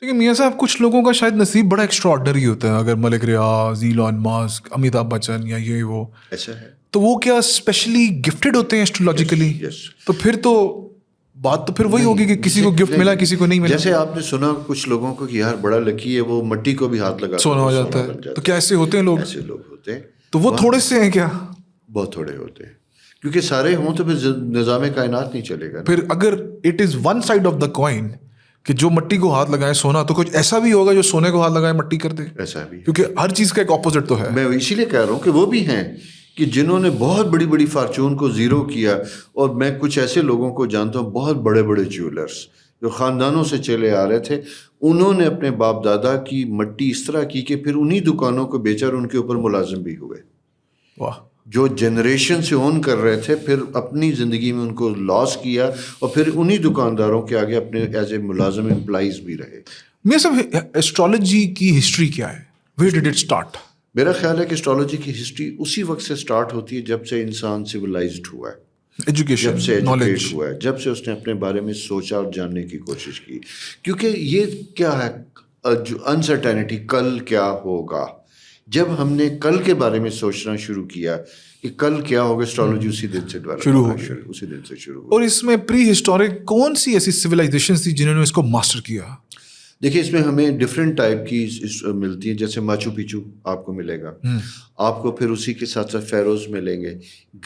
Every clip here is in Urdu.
دیکھیے میاں صاحب, کچھ لوگوں کا شاید نصیب بڑا ایکسٹرا آرڈنری ہوتا ہے, اگر ملک ریاض, ایلان ماسک, امیتابھ بچن یا یہ وہ, ایسا ہے. تو وہ کیا اسپیشلی گفٹیڈ ہوتے ہیں ایسٹرولوجیکلی؟ تو پھر تو بات تو پھر وہی ہوگی کہ کسی کو گفٹ ملا, کسی کو نہیں ملا. جیسے آپ نے سنا کچھ لوگوں کو کہ یار بڑا لکی ہے, وہ مٹی کو بھی ہاتھ لگا سونا ہو جاتا ہے. تو کیا ایسے ہوتے ہیں لوگ؟ ایسے لوگ ہوتے ہیں. تو وہ تھوڑے سے ہیں کیا؟ بہت تھوڑے ہوتے ہیں, کیونکہ سارے ہوں تو پھر نظام کائنات نہیں چلے گا. پھر اگر it is one side of the coin کہ جو مٹی کو ہاتھ لگائے سونا, تو کچھ ایسا بھی ہوگا جو سونے کو ہاتھ لگائے مٹی کر دے. ایسا بھی, کیونکہ ہر چیز کا ایک اپوزٹ تو ہے. میں اسی لیے کہہ رہا ہوں کہ وہ بھی ہیں کہ جنہوں نے بہت بڑی بڑی فارچون کو زیرو کیا. اور میں کچھ ایسے لوگوں کو جانتا ہوں, بہت بڑے بڑے جیولرس جو خاندانوں سے چلے آ رہے تھے, انہوں نے اپنے باپ دادا کی مٹی اس طرح کی کہ پھر انہی دکانوں کو بیچا اور ان کے اوپر ملازم بھی ہوئے. واہ. جو جنریشن سے اون کر رہے تھے, پھر اپنی زندگی میں ان کو لاس کیا اور پھر انہی دکانداروں کے آگے اپنے ایز اے ملازم امپلائیز بھی رہے. میاں صاحب, ایسٹرولوجی کی ہسٹری کیا ہے؟ Where did it start? میرا خیال ہے کہ اسٹرالوجی کی ہسٹری اسی وقت سے اسٹارٹ ہوتی ہے جب سے انسان سویلائزڈ ہوا ہے, ایجوکیشن, جب سے نالج ایجوکیٹ ہوا ہے, جب سے اس نے اپنے بارے میں سوچا اور جاننے کی کوشش کی. کیونکہ یہ کیا ہے انسرٹینٹی, کل کیا ہوگا. جب ہم نے کل کے بارے میں سوچنا شروع کیا کہ کل کیا ہوگا, اسٹرالوجی اسی دن سے شروع ہو گئی, اسی دن سے شروع ہو. اور اس میں پری ہسٹورک کون سی ایسی سویلائزیشن تھی جنہوں نے اس کو ماسٹر کیا؟ دیکھیے اس میں ہمیں ڈفرینٹ ٹائپ کی ملتی ہیں. جیسے ماچو پیچو آپ کو ملے گا, آپ کو پھر اسی کے ساتھ ساتھ فیروز ملیں گے,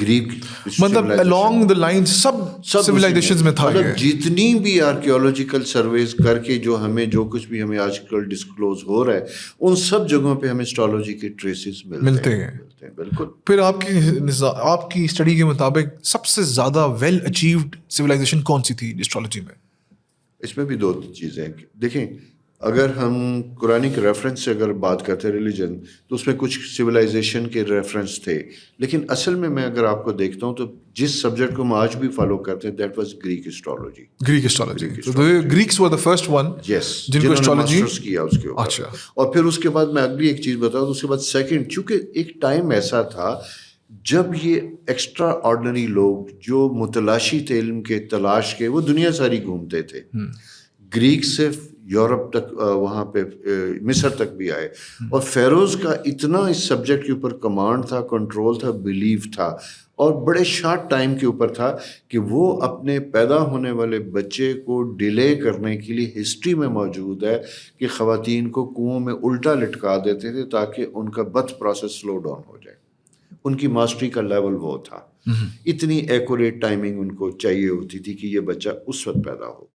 گریک, مطلب along the line sub civilisations میں تھا. مطلب جتنی بھی آرکیولوجیکل سرویز کر کے جو آج کل ڈسکلوز ہو رہا ہے, ان سب جگہوں پہ ہمیں اسٹرالوجی کے ٹریسز ملتے ہیں. بالکل. پھر آپ کی اسٹڈی کے مطابق سب سے زیادہ ویل اچیوڈ سویلائزیشن کون سی تھی اسٹرالوجی میں؟ اس میں بھی دو چیزیں ہیں. دیکھیں اگر ہم قرآن کے ریفرنس سے اگر بات کرتے ہیں ریلیجن, تو اس میں کچھ سویلائزیشن کے ریفرنس تھے, لیکن اصل میں اگر آپ کو دیکھتا ہوں تو جس سبجیکٹ کو ہم آج بھی فالو کرتے ہیں that was Greek astrology. Greeks were the first one جن کو اسٹرالوجی کیا اس کے اوپر. اچھا. اور پھر اس کے بعد میں اگلی ایک چیز بتاؤں, اس کے بعد سیکنڈ, چونکہ ایک ٹائم ایسا تھا جب یہ ایکسٹرا آرڈنری لوگ جو متلاشی تھے علم کے تلاش کے, وہ دنیا ساری گھومتے تھے. گریک سے یورپ تک, وہاں پہ مصر تک بھی آئے, اور فیروز کا اتنا اس سبجیکٹ کے اوپر کمانڈ تھا, کنٹرول تھا, بلیف تھا, اور بڑے شارٹ ٹائم کے اوپر تھا کہ وہ اپنے پیدا ہونے والے بچے کو ڈیلے کرنے کے لیے ہسٹری میں موجود ہے کہ خواتین کو کنووں میں الٹا لٹکا دیتے تھے تاکہ ان کا برتھ پروسیس سلو ڈاؤن ہو جائے. ان کی ماسٹری کا لیول وہ تھا. اتنی ایکوریٹ ٹائمنگ ان کو چاہیے ہوتی تھی کہ یہ بچہ اس وقت پیدا ہو.